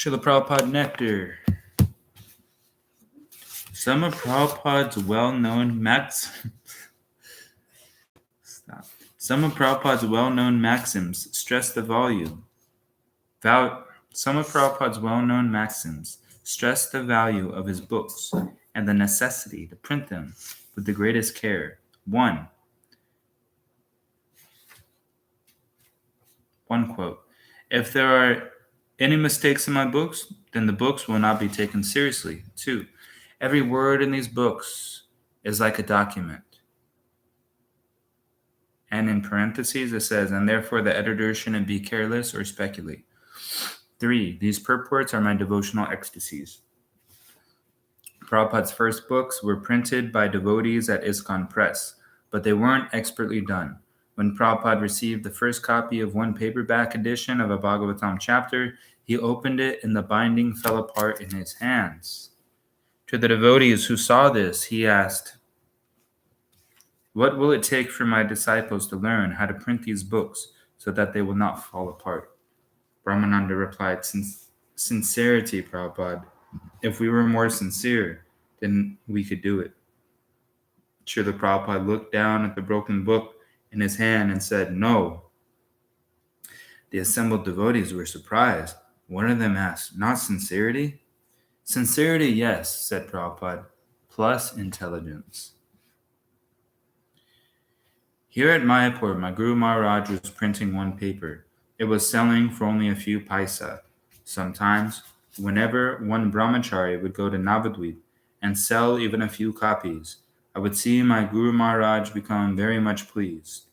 Srila Prabhupada Nectar. Some of Prabhupada's well-known maxims stress the value. Some of Prabhupada's well-known maxims stress the value of his books and the necessity to print them with the greatest care. One quote, "If there are any mistakes in my books, then the books will not be taken seriously." 2, "Every word in these books is like a document." And in parentheses it says, "and therefore the editor shouldn't be careless or speculate." 3, "These purports are my devotional ecstasies." Prabhupada's first books were printed by devotees at ISKCON Press, but they weren't expertly done. When Prabhupada received the first copy of one paperback edition of a Bhagavatam chapter, he opened it and the binding fell apart in his hands. To the devotees who saw this, he asked, "What will it take for my disciples to learn how to print these books so that they will not fall apart?" Brahmananda replied, "Sincerity, Prabhupada. If we were more sincere, then we could do it." Srila Prabhupada looked down at the broken book in his hand and said, "No." The assembled devotees were surprised. One of them asked, "Not sincerity?" "Sincerity, yes," said Prabhupada, "plus intelligence." Here at Mayapur, my Guru Maharaj was printing one paper. It was selling for only a few paisa. Sometimes, whenever one brahmachari would go to Navadvip and sell even a few copies, I would see my Guru Maharaj become very much pleased.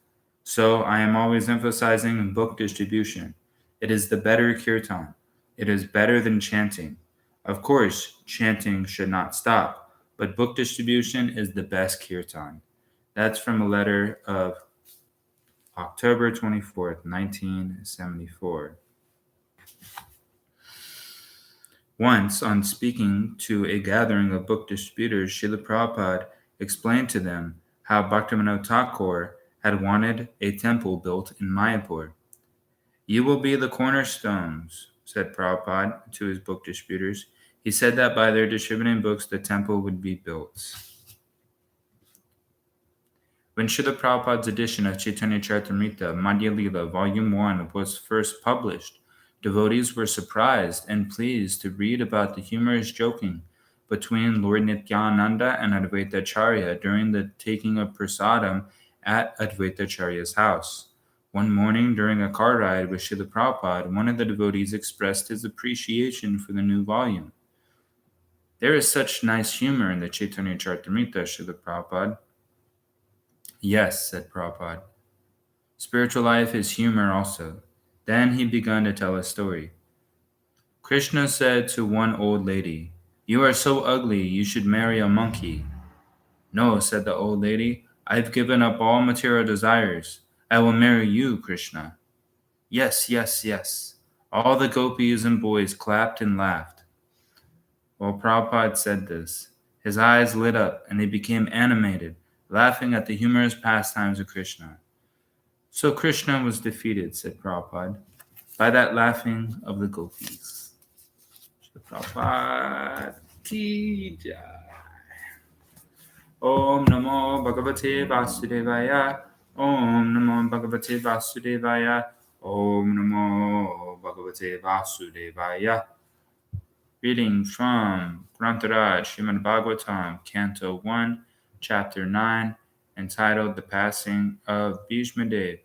So I am always emphasizing book distribution. It is the better kirtan. It is better than chanting. Of course, chanting should not stop, but book distribution is the best kirtan. That's from a letter of October 24th, 1974. Once, on speaking to a gathering of book distributors, Srila Prabhupada explained to them how Bhaktivinoda Thakur had wanted a temple built in Mayapur. "You will be the cornerstones," said Prabhupada to his book distributors. He said that by their distributing books, the temple would be built. When Srila Prabhupada's edition of Chaitanya Charitamrita, Madhya Lila, Volume 1, was first published, devotees were surprised and pleased to read about the humorous joking between Lord Nityananda and Advaitacharya during the taking of prasadam at Advaitacharya's house. One morning during a car ride with Srila Prabhupada, one of the devotees expressed his appreciation for the new volume. "There is such nice humor in the Chaitanya Charitamrita, Srila Prabhupada." "Yes," said Prabhupada. "Spiritual life is humor also." Then he began to tell a story. Krishna said to one old lady, "You are so ugly, you should marry a monkey." "No," said the old lady, "I've given up all material desires. I will marry you, Krishna." "Yes, yes, yes." All the gopis and boys clapped and laughed. While Prabhupada said this, his eyes lit up and he became animated, laughing at the humorous pastimes of Krishna. "So Krishna was defeated," said Prabhupada, "by that laughing of the gopis." Prabhupada ki jai. Om Namo Bhagavate Vasudevaya. Om Namo Bhagavate Vasudevaya. Om Namo Bhagavate Vasudevaya. Reading from Grantaraj Srimad Bhagavatam, Canto 1, Chapter 9, entitled The Passing of Bhishmadev.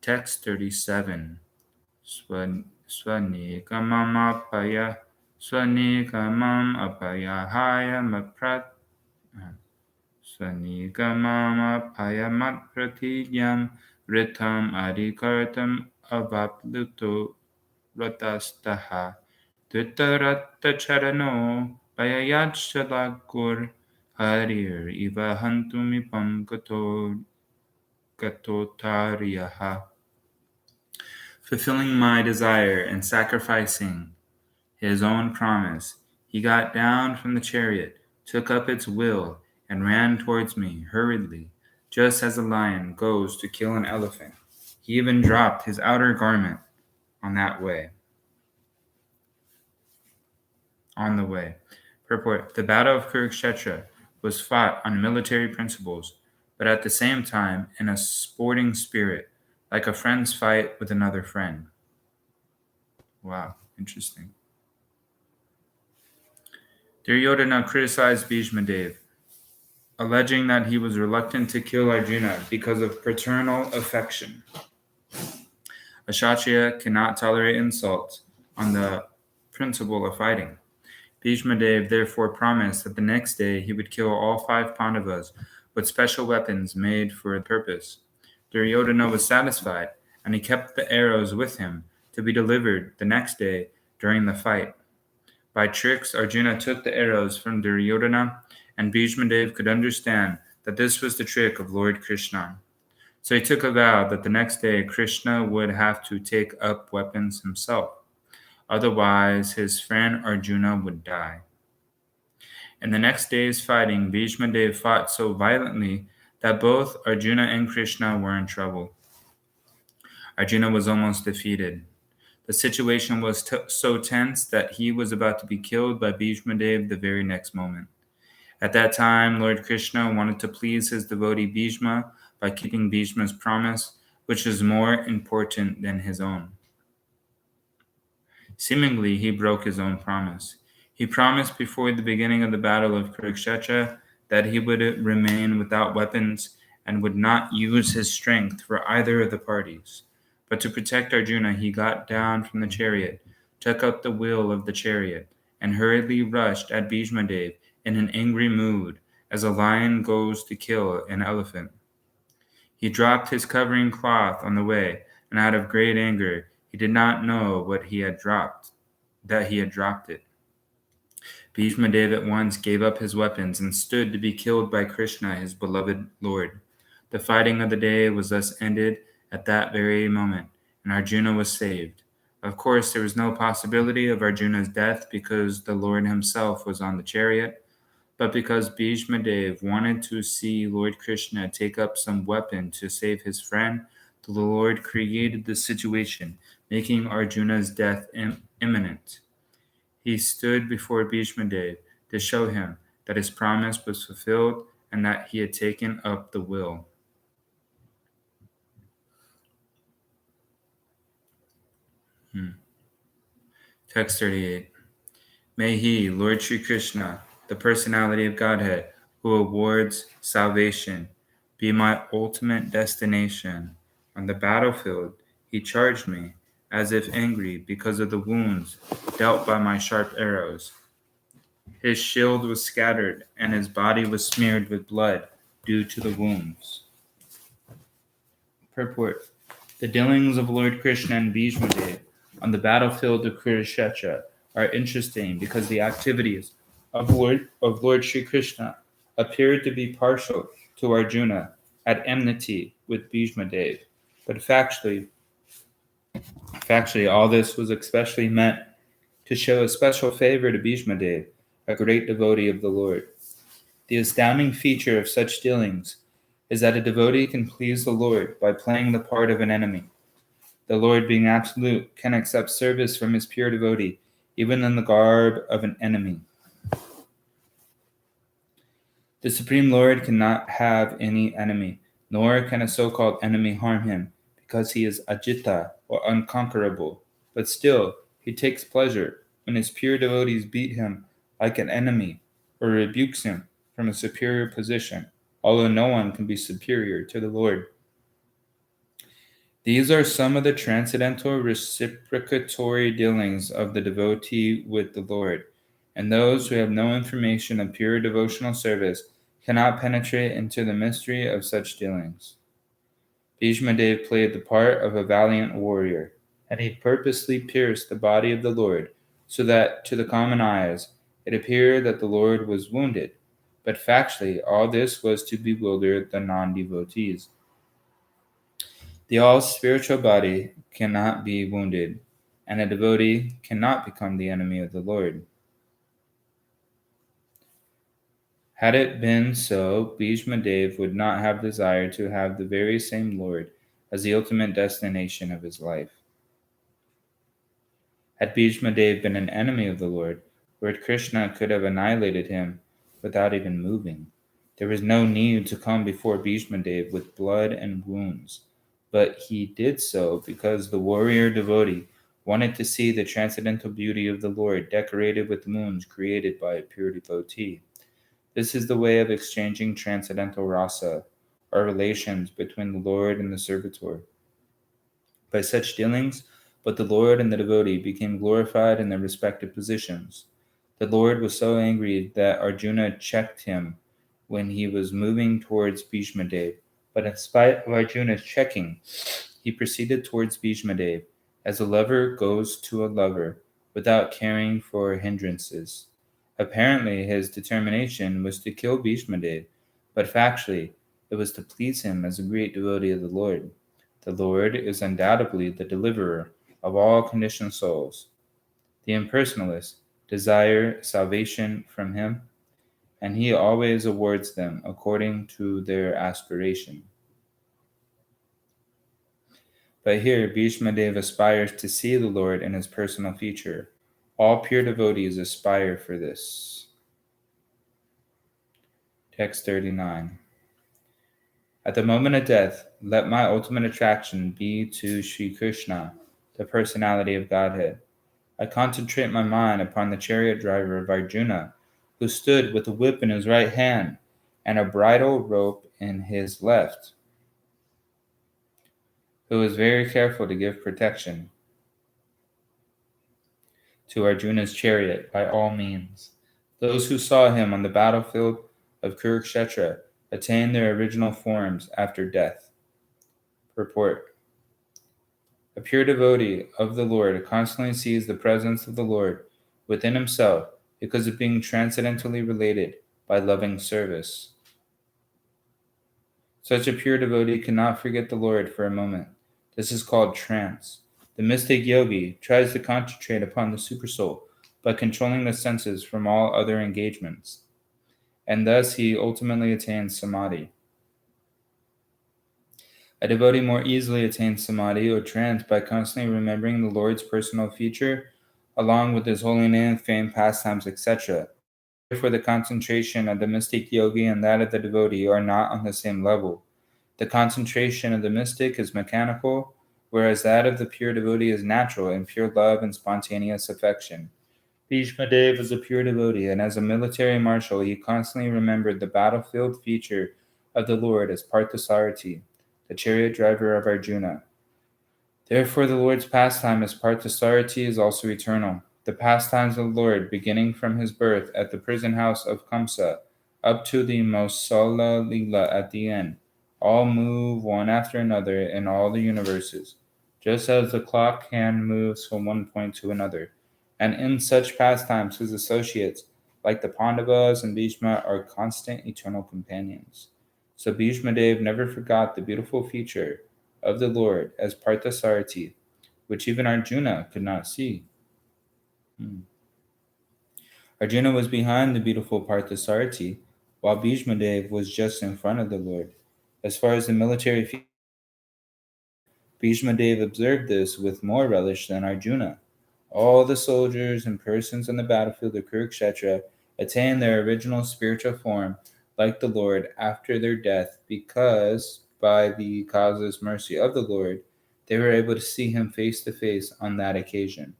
Text 37. Swanikamam apayahaya Swanikamam pratidhyam ritam adikartam avapluto ratastaha Dritarattacharano Payayachalakur Harir Iva Hantumipam Gatotaryaha. Fulfilling my desire and sacrificing his own promise, he got down from the chariot, took up its wheel, and ran towards me hurriedly, just as a lion goes to kill an elephant. He even dropped his outer garment on that way. on the way. Purport: the Battle of Kurukshetra was fought on military principles, but at the same time in a sporting spirit, like a friend's fight with another friend. Wow, interesting. Duryodhana criticized Bhishma Dev, alleging that he was reluctant to kill Arjuna because of paternal affection. A Kshatriya cannot tolerate insult on the principle of fighting. Bhishma Dev therefore promised that the next day he would kill all 5 Pandavas with special weapons made for the purpose. Duryodhana was satisfied, and he kept the arrows with him to be delivered the next day during the fight. By tricks, Arjuna took the arrows from Duryodhana, and Bhishma Dev could understand that this was the trick of Lord Krishna. So he took a vow that the next day Krishna would have to take up weapons himself. Otherwise, his friend Arjuna would die. In the next day's fighting, Bhishma Dev fought so violently that both Arjuna and Krishna were in trouble. Arjuna was almost defeated. The situation was so tense that he was about to be killed by Bhishma Dev the very next moment. At that time, Lord Krishna wanted to please his devotee Bhishma by keeping Bhishma's promise, which is more important than his own. Seemingly, he broke his own promise. He promised before the beginning of the battle of Kurukshetra that he would remain without weapons and would not use his strength for either of the parties. But to protect Arjuna, he got down from the chariot, took up the wheel of the chariot, and hurriedly rushed at Bhishma Dev in an angry mood, as a lion goes to kill an elephant. He dropped his covering cloth on the way, and out of great anger, he did not know that he had dropped it. Bhishma Dev at once gave up his weapons and stood to be killed by Krishna, his beloved Lord. The fighting of the day was thus ended at that very moment, and Arjuna was saved. Of course, there was no possibility of Arjuna's death because the Lord himself was on the chariot, but because Bhishma Dev wanted to see Lord Krishna take up some weapon to save his friend, the Lord created the situation, making Arjuna's death imminent. He stood before Bhishma Dev to show him that his promise was fulfilled and that he had taken up the will. Text 38. May he, Lord Sri Krishna, the personality of Godhead, who awards salvation, be my ultimate destination. On the battlefield, he charged me, as if angry because of the wounds dealt by my sharp arrows. His shield was scattered, and his body was smeared with blood due to the wounds. Purport: the dealings of Lord Krishna and Bhishma Dev on the battlefield of Kurukshetra are interesting because the activities of Lord Sri Krishna appeared to be partial to Arjuna at enmity with Bhishma Dev, but factually, all this was especially meant to show a special favor to Bhishma Dev, a great devotee of the Lord. The astounding feature of such dealings is that a devotee can please the Lord by playing the part of an enemy. The Lord, being absolute, can accept service from his pure devotee, even in the garb of an enemy. The Supreme Lord cannot have any enemy, nor can a so-called enemy harm him, because he is Ajita, or unconquerable. But still, he takes pleasure when his pure devotees beat him like an enemy, or rebukes him from a superior position, although no one can be superior to the Lord. These are some of the transcendental reciprocatory dealings of the devotee with the Lord, and those who have no information of pure devotional service cannot penetrate into the mystery of such dealings. Bhishma Dev played the part of a valiant warrior, and he purposely pierced the body of the Lord, so that to the common eyes it appeared that the Lord was wounded, but factually all this was to bewilder the non-devotees. The all-spiritual body cannot be wounded, and a devotee cannot become the enemy of the Lord. Had it been so, Bhishma Dev would not have desired to have the very same Lord as the ultimate destination of his life. Had Bhishma Dev been an enemy of the Lord, Lord Krishna could have annihilated him without even moving. There was no need to come before Bhishma Dev with blood and wounds, but he did so because the warrior devotee wanted to see the transcendental beauty of the Lord decorated with moons created by a pure devotee. This is the way of exchanging transcendental rasa, or relations between the Lord and the servitor. By such dealings, both the Lord and the devotee became glorified in their respective positions. The Lord was so angry that Arjuna checked him when he was moving towards Bhishmadev, but in spite of Arjuna's checking, he proceeded towards Bhishmadev as a lover goes to a lover without caring for hindrances. Apparently, his determination was to kill Bhishmadev, but factually, it was to please him as a great devotee of the Lord. The Lord is undoubtedly the deliverer of all conditioned souls. The impersonalists desire salvation from him, and he always awards them according to their aspiration. But here, Bhishmadev aspires to see the Lord in his personal feature. All pure devotees aspire for this. Text 39. At the moment of death, let my ultimate attraction be to Sri Krishna, the personality of Godhead. I concentrate my mind upon the chariot driver of Arjuna, who stood with a whip in his right hand and a bridle rope in his left, who was very careful to give protection to Arjuna's chariot by all means. Those who saw him on the battlefield of Kurukshetra attained their original forms after death. Purport. A pure devotee of the Lord constantly sees the presence of the Lord within himself because of being transcendentally related by loving service. Such a pure devotee cannot forget the Lord for a moment. This is called trance. The mystic yogi tries to concentrate upon the supersoul by controlling the senses from all other engagements, and thus he ultimately attains samadhi. A devotee more easily attains samadhi or trance by constantly remembering the Lord's personal feature, along with his holy name, fame, pastimes, etc. Therefore, the concentration of the mystic yogi and that of the devotee are not on the same level. The concentration of the mystic is mechanical, whereas that of the pure devotee is natural in pure love and spontaneous affection. Bhishmadev was a pure devotee, and as a military marshal, he constantly remembered the battlefield feature of the Lord as Parthasarathi, the chariot driver of Arjuna. Therefore, the Lord's pastime as Parthasarathi is also eternal. The pastimes of the Lord, beginning from his birth at the prison house of Kamsa, up to the Mausala Leela at the end, all move one after another in all the universes, just as the clock hand moves from one point to another. And in such pastimes, his associates, like the Pandavas and Bhishma, are constant eternal companions. So Bhishmadev never forgot the beautiful feature of the Lord as Parthasarathi, which even Arjuna could not see. Arjuna was behind the beautiful Parthasarathi, while Bhishmadev was just in front of the Lord. As far as the military feature, Bhishmadev observed this with more relish than Arjuna. All the soldiers and persons on the battlefield of Kurukshetra attain their original spiritual form like the Lord after their death because, by the causeless mercy of the Lord, they were able to see him face to face on that occasion.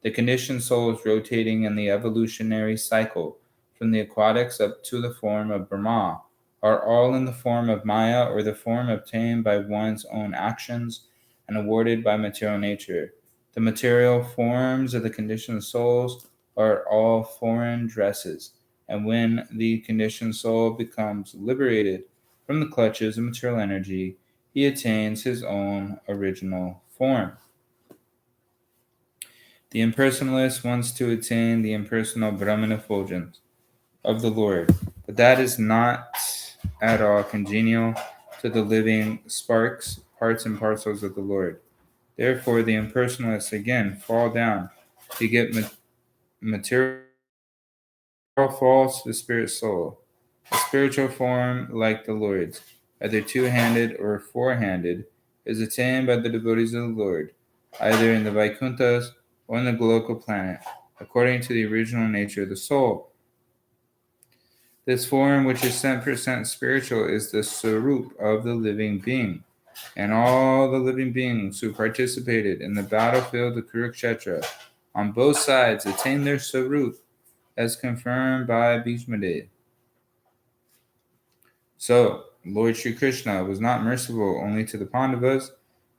The conditioned souls rotating in the evolutionary cycle from the aquatics up to the form of Brahma are all in the form of Maya or the form obtained by one's own actions and awarded by material nature. The material forms of the conditioned souls are all foreign dresses, and when the conditioned soul becomes liberated from the clutches of material energy, he attains his own original form. The impersonalist wants to attain the impersonal Brahman effulgence of the Lord, but that is not at all congenial to the living sparks, parts and parcels of the Lord. Therefore, the impersonalists again fall down to get material falls to the spirit soul. A spiritual form like the Lord's, either two-handed or four-handed, is attained by the devotees of the Lord, either in the Vaikunthas or in the Goloka planet. according to the original nature of the soul. This form, which is 10% spiritual, is the Sarup of the living being, and all the living beings who participated in the battlefield of Kurukshetra on both sides attained their Sarup, as confirmed by Bhishmadev. So, Lord Sri Krishna was not merciful only to the Pandavas,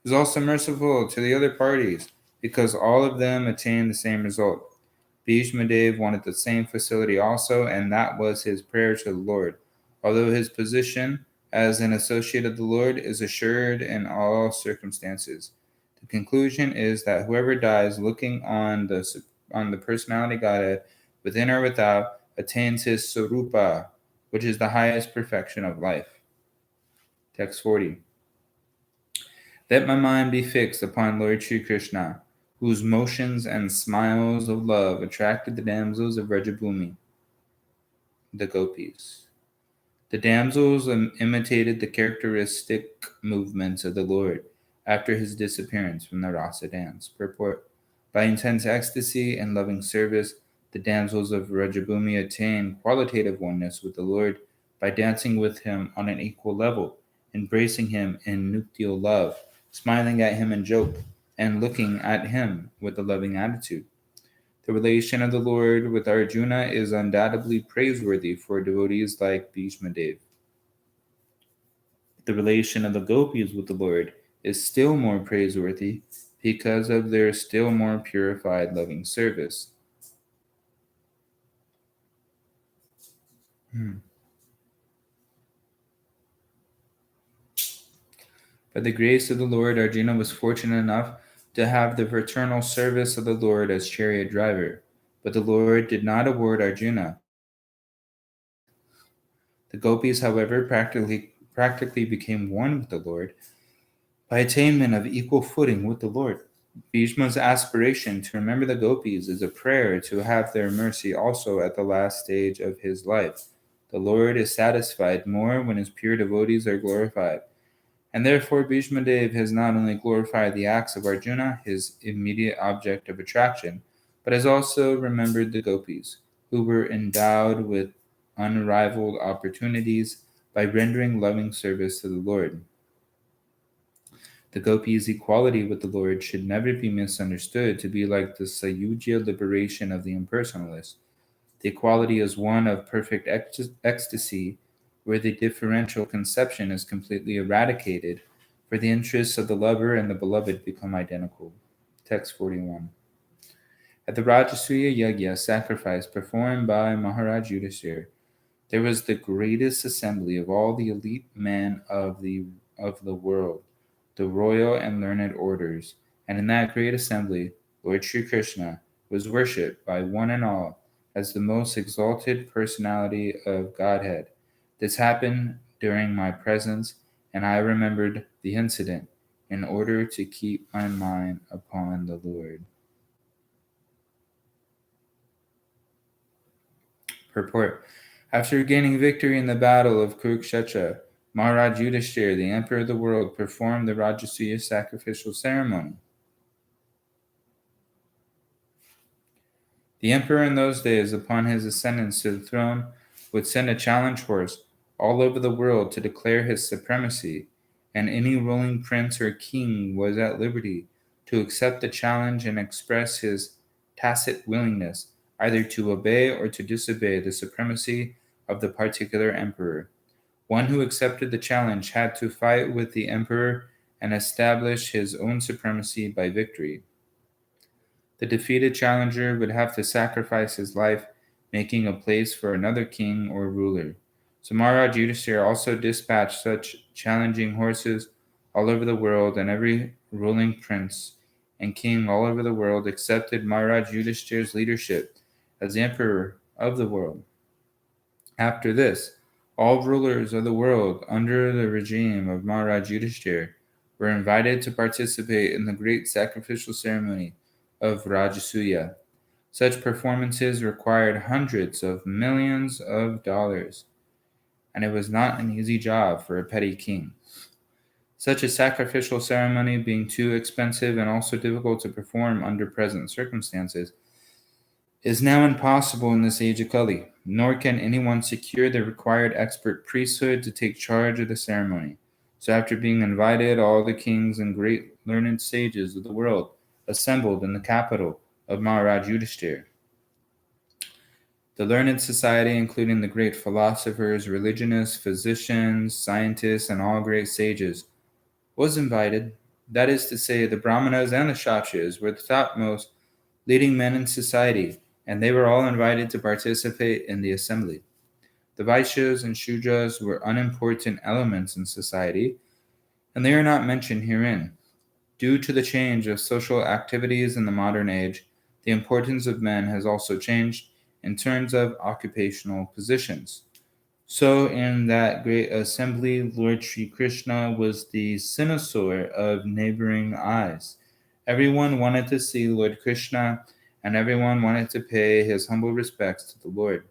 he was also merciful to the other parties, because all of them attained the same result. Bhishmadev wanted the same facility also, and that was his prayer to the Lord. Although his position as an associate of the Lord is assured in all circumstances. The conclusion is that whoever dies looking on the personality Godhead, within or without, attains his Sarupa, which is the highest perfection of life. Text 40. Let my mind be fixed upon Lord Sri Krishna, whose motions and smiles of love attracted the damsels of Vrajabhumi, the gopis. The damsels imitated the characteristic movements of the Lord after his disappearance from the Rasa dance. Purport. By intense ecstasy and loving service, the damsels of Vrajabhumi attained qualitative oneness with the Lord by dancing with him on an equal level, embracing him in nuptial love, smiling at him in joke, and looking at him with a loving attitude. The relation of the Lord with Arjuna is undoubtedly praiseworthy for devotees like Bhishmadev. The relation of the gopis with the Lord is still more praiseworthy because of their still more purified loving service. By the grace of the Lord, Arjuna was fortunate enough to have the fraternal service of the Lord as chariot driver, but the Lord did not award Arjuna. The gopis, however, practically became one with the Lord by attainment of equal footing with the Lord. Bhishma's aspiration to remember the gopis is a prayer to have their mercy also at the last stage of his life. The Lord is satisfied more when his pure devotees are glorified. And therefore Bhishmadev has not only glorified the acts of Arjuna, his immediate object of attraction, but has also remembered the gopis, who were endowed with unrivaled opportunities by rendering loving service to the Lord. The gopis' equality with the Lord should never be misunderstood to be like the Sayujya liberation of the impersonalist. The equality is one of perfect ecstasy, where the differential conception is completely eradicated, for the interests of the lover and the beloved become identical. Text 41. At the Rajasuya Yajna sacrifice performed by Maharaj Yudhishthira, there was the greatest assembly of all the elite men of the world, the royal and learned orders, and in that great assembly, Lord Sri Krishna was worshipped by one and all as the most exalted personality of Godhead. This happened during my presence, and I remembered the incident in order to keep my mind upon the Lord. Purport. After gaining victory in the battle of Kurukshetra, Maharaj Yudhishthira, the emperor of the world, performed the Rajasuya sacrificial ceremony. The emperor in those days, upon his ascendance to the throne, would send a challenge horse all over the world to declare his supremacy, and any ruling prince or king was at liberty to accept the challenge and express his tacit willingness either to obey or to disobey the supremacy of the particular emperor. One who accepted the challenge had to fight with the emperor and establish his own supremacy by victory. The defeated challenger would have to sacrifice his life, making a place for another king or ruler. So Maharaj Yudhishthira also dispatched such challenging horses all over the world, and every ruling prince and king all over the world accepted Maharaj Yudhishthira's leadership as the emperor of the world. After this, all rulers of the world under the regime of Maharaj Yudhishthira were invited to participate in the great sacrificial ceremony of Rajasuya. Such performances required hundreds of millions of dollars, and it was not an easy job for a petty king. Such a sacrificial ceremony being too expensive and also difficult to perform under present circumstances, is now impossible in this age of Kali, nor can anyone secure the required expert priesthood to take charge of the ceremony. So after being invited, all the kings and great learned sages of the world assembled in the capital of Maharaj Yudhishthir. The learned society, including the great philosophers, religionists, physicians, scientists, and all great sages, was invited. That is to say, the Brahmanas and the Kshatriyas were the topmost leading men in society, and they were all invited to participate in the assembly. The Vaishyas and Shudras were unimportant elements in society, and they are not mentioned herein. Due to the change of social activities in the modern age, the importance of men has also changed in terms of occupational positions. So, in that great assembly, Lord Sri Krishna was the cynosure of neighboring eyes. Everyone wanted to see Lord Krishna, and everyone wanted to pay his humble respects to the Lord.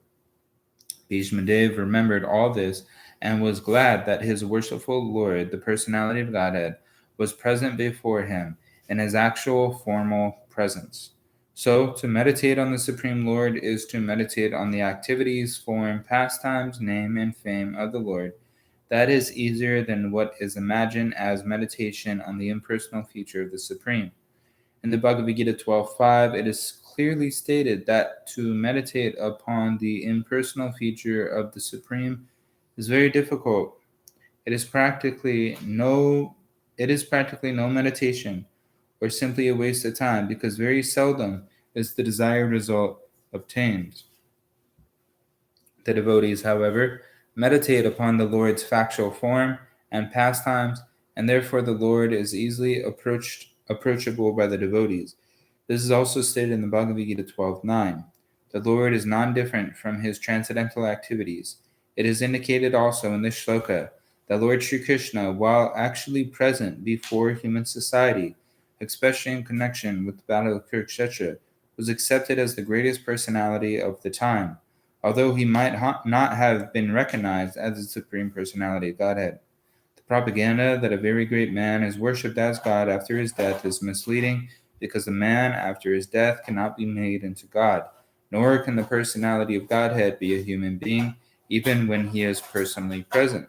Bhishma Dev remembered all this and was glad that his worshipful Lord, the personality of Godhead, was present before him in his actual formal presence. So, to meditate on the Supreme Lord is to meditate on the activities, form, pastimes, name, and fame of the Lord. That is easier than what is imagined as meditation on the impersonal feature of the Supreme. In the Bhagavad Gita 12.5, it is clearly stated that to meditate upon the impersonal feature of the Supreme is very difficult. It is practically no meditation or simply a waste of time because very seldom is the desired result obtained. The devotees, however, meditate upon the Lord's factual form and pastimes, and therefore the Lord is easily approachable by the devotees. This is also stated in the Bhagavad Gita 12.9. The Lord is non-different from his transcendental activities. It is indicated also in this shloka that Lord Sri Krishna, while actually present before human society, especially in connection with the Battle of Kurukshetra, was accepted as the greatest personality of the time, although he might not have been recognized as the Supreme Personality of Godhead. The propaganda that a very great man is worshipped as God after his death is misleading because a man after his death cannot be made into God, nor can the personality of Godhead be a human being, even when he is personally present.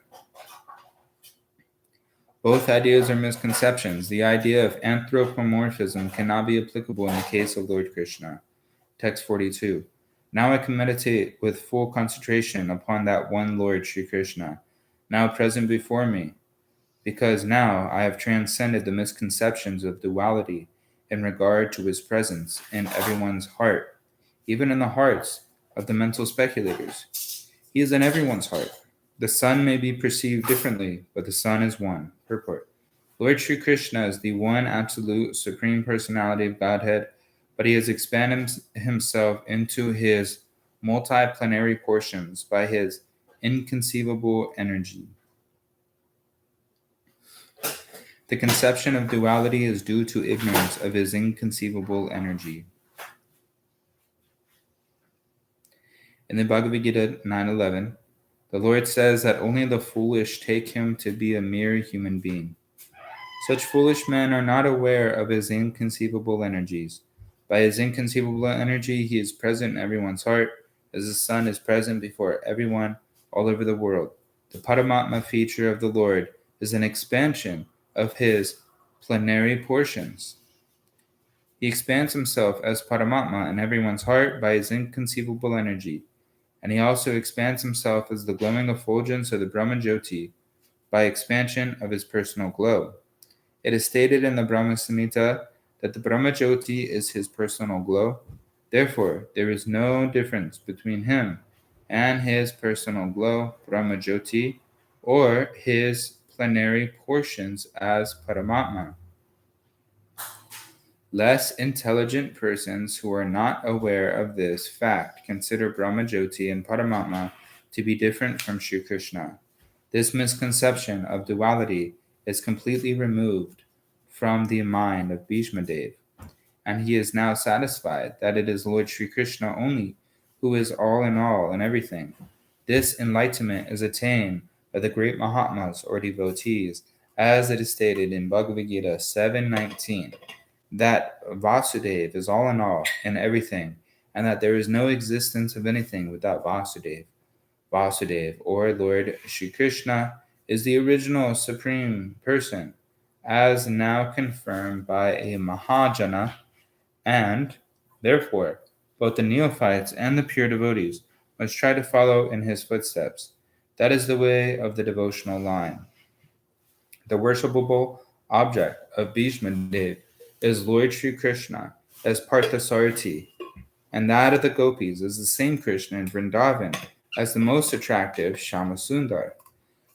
Both ideas are misconceptions. The idea of anthropomorphism cannot be applicable in the case of Lord Krishna. Text 42. Now I can meditate with full concentration upon that one Lord Sri Krishna, now present before me, because now I have transcended the misconceptions of duality in regard to his presence in everyone's heart, even in the hearts of the mental speculators. He is in everyone's heart. The sun may be perceived differently, but the sun is one. Purport. Lord Sri Krishna is the one absolute supreme personality of Godhead, but he has expanded himself into his multiplanary portions by his inconceivable energy. The conception of duality is due to ignorance of his inconceivable energy. In the Bhagavad Gita 9.11, the Lord says that only the foolish take him to be a mere human being. Such foolish men are not aware of his inconceivable energies. By his inconceivable energy, he is present in everyone's heart, as the sun is present before everyone all over the world. The Paramatma feature of the Lord is an expansion of his plenary portions. He expands himself as Paramatma in everyone's heart by his inconceivable energy, and he also expands himself as the glowing effulgence of the Brahmajyoti by expansion of his personal glow. It is stated in the Brahma Samhita that the Brahmajyoti is his personal glow. Therefore, there is no difference between him and his personal glow, Brahmajyoti, or his plenary portions as Paramatma. Less intelligent persons who are not aware of this fact consider Brahmajyoti and Paramatma to be different from Sri Krishna. This misconception of duality is completely removed from the mind of Bhishma Dev, and he is now satisfied that it is Lord Sri Krishna only who is all in everything. This enlightenment is attained by the great Mahatmas or devotees, as it is stated in Bhagavad Gita 7.19, that Vasudeva is all in everything, and that there is no existence of anything without Vasudeva. Vasudeva, or Lord Shri Krishna, is the original supreme person, as now confirmed by a Mahajana, and therefore both the neophytes and the pure devotees must try to follow in his footsteps. That is the way of the devotional line. The worshipable object of Bhishma Dev is Lord Sri Krishna as Parthasarathi, and that of the gopis is the same Krishna in Vrindavan as the most attractive Shamasundar.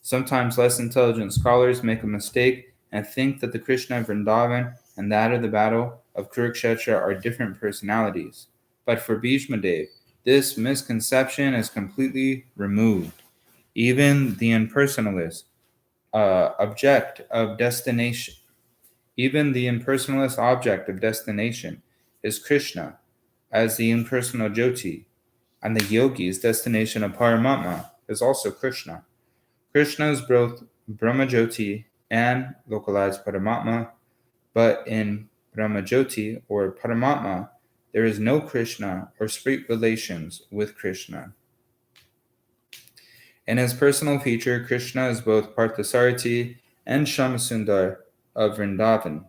Sometimes less intelligent scholars make a mistake and think that the Krishna of Vrindavan and that of the battle of Kurukshetra are different personalities. But for Bhishma Dev, this misconception is completely removed. Even the impersonalist object of destination, even the impersonalist object of destination is Krishna as the impersonal Jyoti, and the yogi's destination of Paramatma is also Krishna. Krishna is both Brahmajyoti and localized Paramatma, but in Brahmajyoti or Paramatma, there is no Krishna or straight relations with Krishna. In his personal feature, Krishna is both Parthasarathi and Shamasundar of Vrindavan.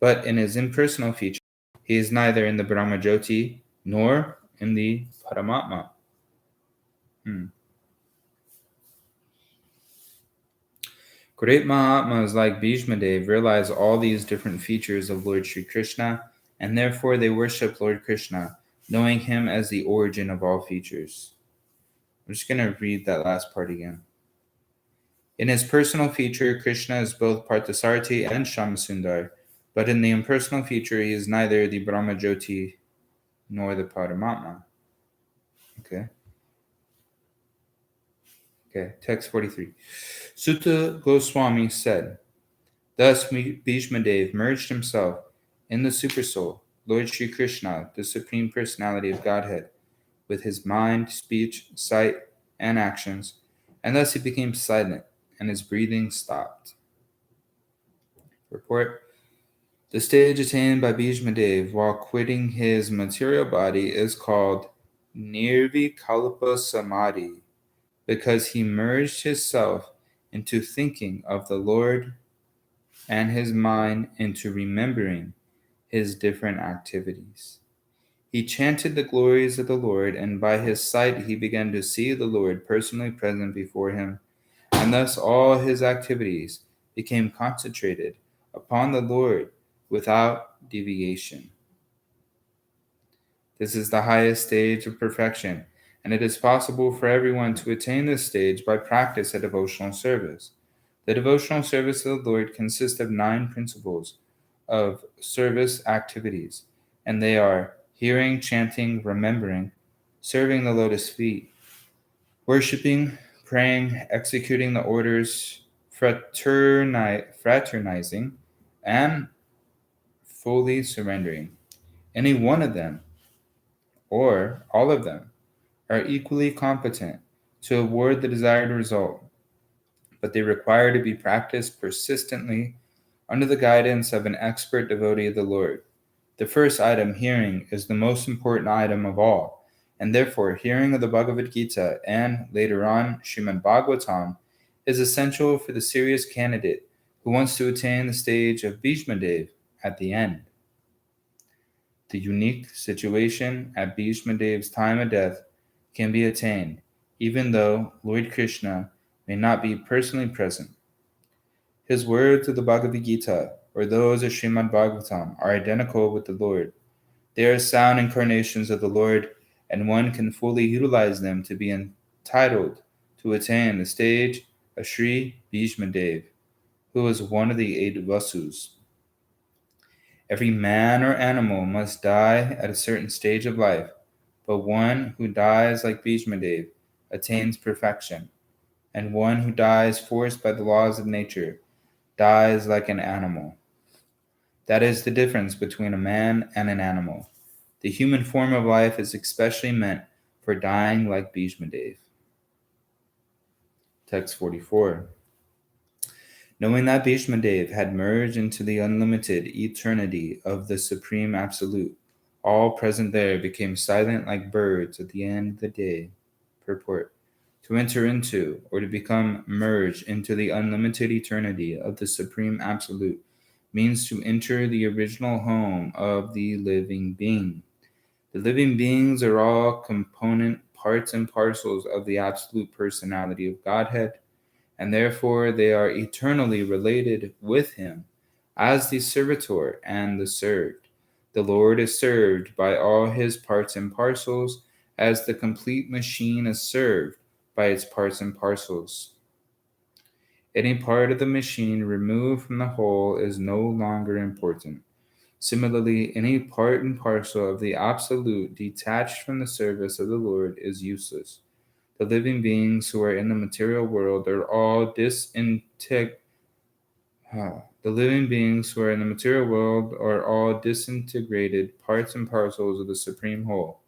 But in his impersonal feature, he is neither in the Brahmajyoti nor in the Paramatma. Great Mahatmas like Bhishma Dev realize all these different features of Lord Sri Krishna, and therefore they worship Lord Krishna, knowing him as the origin of all features. I'm just going to read that last part again. In his personal feature, Krishna is both Parthasarathi and Shamasundar, but in the impersonal feature, he is neither the Brahmajyoti nor the Paramatma. Okay, text 43. Sutta Goswami said, thus Bhishma Dev merged himself in the Supersoul, Lord Sri Krishna, the Supreme Personality of Godhead, with his mind, speech, sight, and actions, and thus he became silent, and his breathing stopped. Report. The stage attained by Bhishma Dev while quitting his material body is called Nirvikalpa Samadhi, because he merged his self into thinking of the Lord and his mind into remembering his different activities. He chanted the glories of the Lord, and by his sight he began to see the Lord personally present before him, and thus all his activities became concentrated upon the Lord without deviation. This is the highest stage of perfection, and it is possible for everyone to attain this stage by practice at devotional service. The devotional service of the Lord consists of 9 principles of service activities, and they are hearing, chanting, remembering, serving the lotus feet, worshiping, praying, executing the orders, fraternizing, and fully surrendering. Any one of them, or all of them, are equally competent to award the desired result, but they require to be practiced persistently under the guidance of an expert devotee of the Lord. The first item, hearing, is the most important item of all, and therefore hearing of the Bhagavad Gita and, later on, Srimad Bhagavatam is essential for the serious candidate who wants to attain the stage of Bhishma Dev at the end. The unique situation at Bhishma Dev's time of death can be attained, even though Lord Krishna may not be personally present. His words of the Bhagavad Gita or those of Srimad Bhagavatam are identical with the Lord. They are sound incarnations of the Lord, and one can fully utilize them to be entitled to attain the stage of Sri Bhishma Dev, who is one of the 8 Vasus. Every man or animal must die at a certain stage of life, but one who dies like Bhishma Dev attains perfection, and one who dies forced by the laws of nature dies like an animal. That is the difference between a man and an animal. The human form of life is especially meant for dying like Bhishma Dev. Text 44. Knowing that Bhishma Dev had merged into the unlimited eternity of the Supreme Absolute, All present there became silent like birds at the end of the day. Purport. To enter into, or to become merged into the unlimited eternity of the Supreme Absolute means to enter the original home of the living being. The living beings are all component parts and parcels of the absolute personality of Godhead, and therefore they are eternally related with Him as the servitor and the served. The Lord is served by all His parts and parcels as the complete machine is served by its parts and parcels. Any part of the machine removed from the whole is no longer important. Similarly, any part and parcel of the Absolute detached from the service of the Lord is useless. The living beings who are in the material world are all the living beings who are in the material world are all disintegrated parts and parcels of the supreme whole.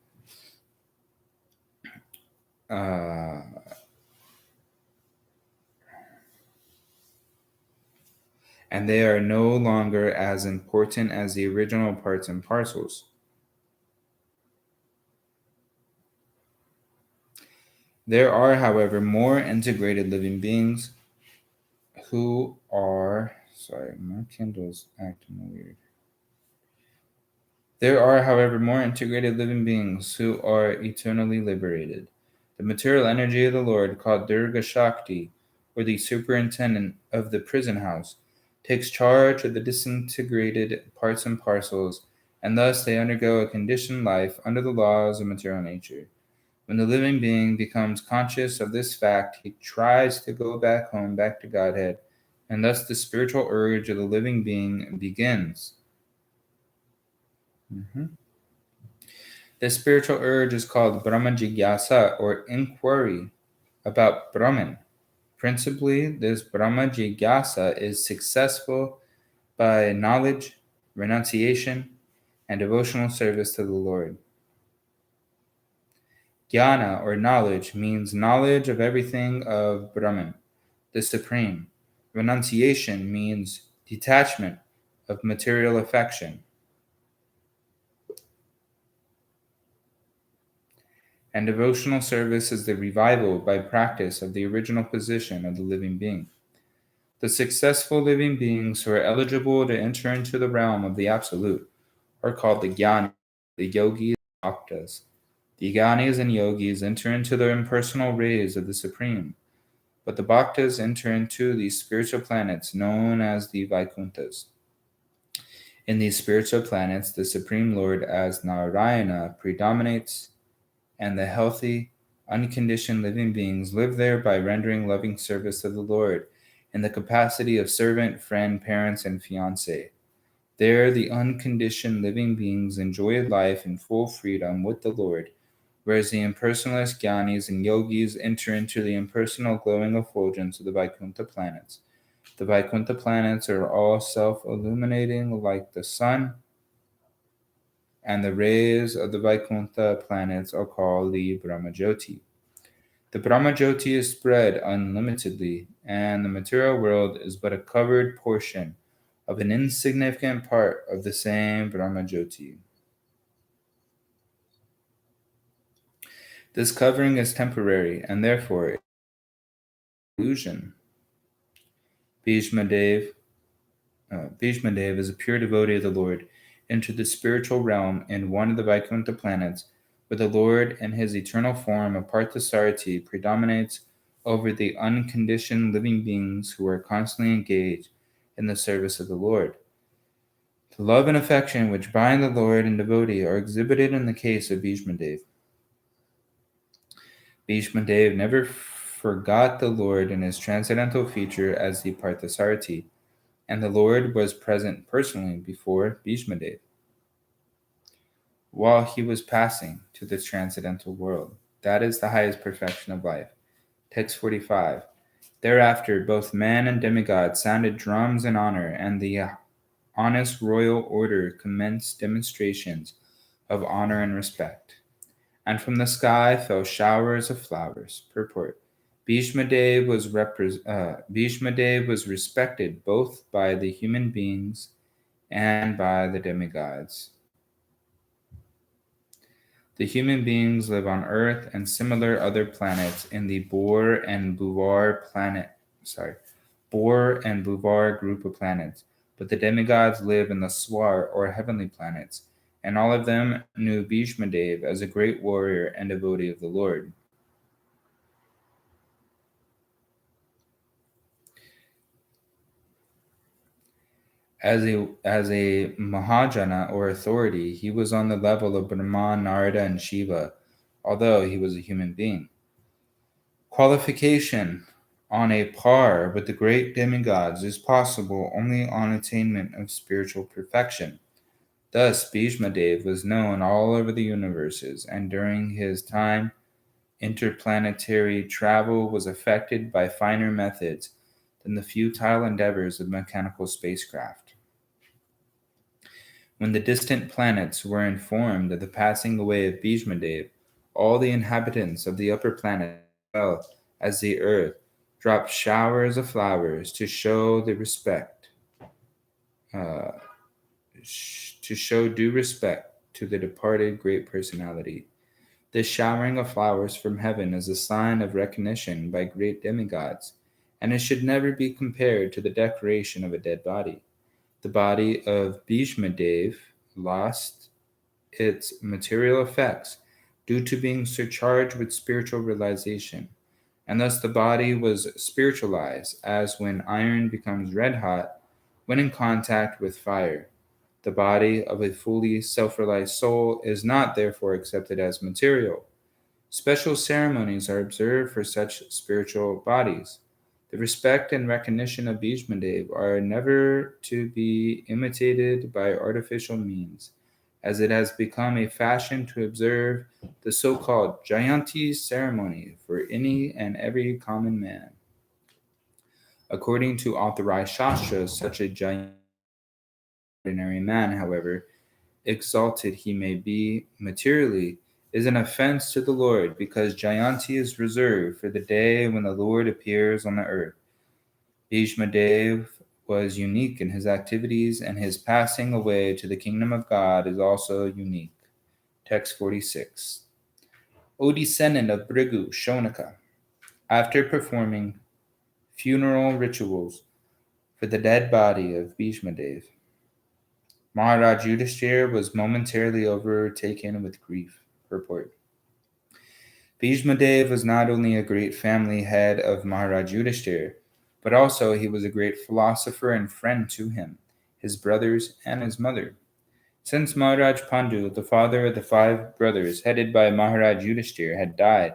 And they are no longer as important as the original parts and parcels. There are, however, more integrated living beings who are. Sorry, my Kindle's acting weird. There are, however, more integrated living beings who are eternally liberated. The material energy of the Lord, called Durga Shakti, or the superintendent of the prison house, takes charge of the disintegrated parts and parcels, and thus they undergo a conditioned life under the laws of material nature. When the living being becomes conscious of this fact, he tries to go back home, back to Godhead, and thus the spiritual urge of the living being begins. This spiritual urge is called Brahma Jigyasa, or inquiry about Brahman. Principally, this Brahma Jigyasa is successful by knowledge, renunciation, and devotional service to the Lord. Jnana, or knowledge, means knowledge of everything of Brahman, the Supreme. Renunciation means detachment of material affection. And devotional service is the revival by practice of the original position of the living being. The successful living beings who are eligible to enter into the realm of the Absolute are called the Jnanis, the Yogis, and Bhaktas. The Jnanis and Yogis enter into the impersonal rays of the Supreme, but the Bhaktas enter into the spiritual planets known as the Vaikunthas. In these spiritual planets, the Supreme Lord as Narayana predominates, and the healthy, unconditioned living beings live there by rendering loving service to the Lord in the capacity of servant, friend, parents, and fiancé. There, the unconditioned living beings enjoy life in full freedom with the Lord, whereas the impersonalist Jnanis and Yogis enter into the impersonal glowing effulgence of the Vaikuntha planets. The Vaikuntha planets are all self-illuminating like the sun, and the rays of the Vaikuntha planets are called the Brahmajyoti. The Brahmajyoti is spread unlimitedly, and the material world is but a covered portion of an insignificant part of the same Brahmajyoti. This covering is temporary, and therefore illusion. Bhishmadev is a pure devotee of the Lord, entered the spiritual realm in one of the Vaikuntha planets, where the Lord in his eternal form of Parthasarathi predominates over the unconditioned living beings who are constantly engaged in the service of the Lord. The love and affection which bind the Lord and devotee are exhibited in the case of Bhishmadev. Bhishmadev never forgot the Lord in his transcendental feature as the Parthasarathi, and the Lord was present personally before Bhishmadev while he was passing to the transcendental world. That is the highest perfection of life. Text 45. Thereafter, both men and demigods sounded drums in honor, and the honest royal order commenced demonstrations of honor and respect. And from the sky fell showers of flowers. Purport. Bhishmadev was respected both by the human beings and by the demigods. The human beings live on Earth and similar other planets in the Bohr and Bouvar group of planets, but the demigods live in the Swar or heavenly planets, and all of them knew Bhishmadev as a great warrior and devotee of the Lord. As a Mahajana or authority, he was on the level of Brahma, Narada, and Shiva, although he was a human being. Qualification on a par with the great demigods is possible only on attainment of spiritual perfection. Thus, Bhishmadev was known all over the universes, and during his time, interplanetary travel was affected by finer methods than the futile endeavors of mechanical spacecraft. When the distant planets were informed of the passing away of Bhishmadev, all the inhabitants of the upper planet, as well as the earth, dropped showers of flowers to show uh, due respect to the departed great personality. This showering of flowers from heaven is a sign of recognition by great demigods, and it should never be compared to the decoration of a dead body. The body of Bhishmadev lost its material effects due to being surcharged with spiritual realization, and thus the body was spiritualized as when iron becomes red hot when in contact with fire. The body of a fully self realized soul is not therefore accepted as material. Special ceremonies are observed for such spiritual bodies. The respect and recognition of Bhishmadev are never to be imitated by artificial means, as it has become a fashion to observe the so called Jayanti ceremony for any and every common man. According to authorized shastras, such a Jayanti ordinary man, however exalted he may be materially, is an offense to the Lord, because Jayanti is reserved for the day when the Lord appears on the earth. Bhishmadev was unique in his activities, and his passing away to the kingdom of God is also unique. Text 46. O descendant of Bhrigu, Shonaka, after performing funeral rituals for the dead body of Bhishmadev, Maharaj Yudhishthira was momentarily overtaken with grief. Purport. Bhishmadev was not only a great family head of Maharaj Yudhishthira, but also he was a great philosopher and friend to him, his brothers, and his mother. Since Maharaj Pandu, the father of the 5 brothers headed by Maharaj Yudhishthira, had died,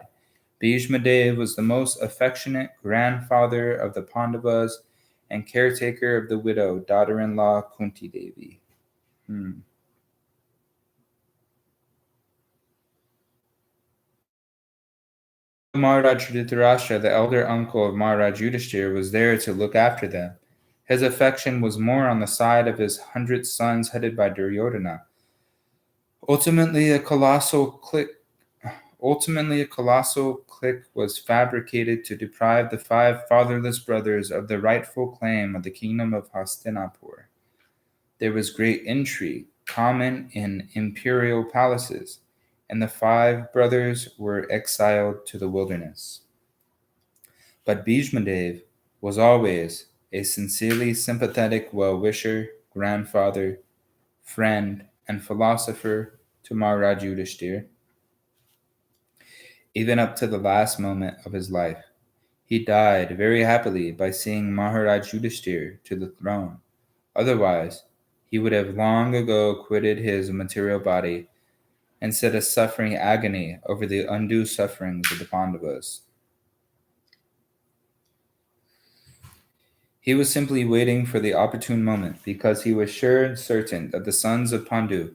Bhishmadev was the most affectionate grandfather of the Pandavas and caretaker of the widow, daughter-in-law Kunti Devi. Maharaj Dhritarashtra, the elder uncle of Maharaj Yudhishthira, was there to look after them. His affection was more on the side of his 100 sons headed by Duryodhana. Ultimately, a colossal clique was fabricated to deprive the 5 fatherless brothers of the rightful claim of the kingdom of Hastinapur. There was great intrigue, common in imperial palaces, and the 5 brothers were exiled to the wilderness. But Bhishmadev was always a sincerely sympathetic well-wisher, grandfather, friend, and philosopher to Maharaj Yudhishthira. Even up to the last moment of his life, he died very happily by seeing Maharaj Yudhishthira to the throne. Otherwise, he would have long ago quitted his material body instead of suffering agony over the undue sufferings of the Pandavas. He was simply waiting for the opportune moment, because he was sure and certain that the sons of Pandu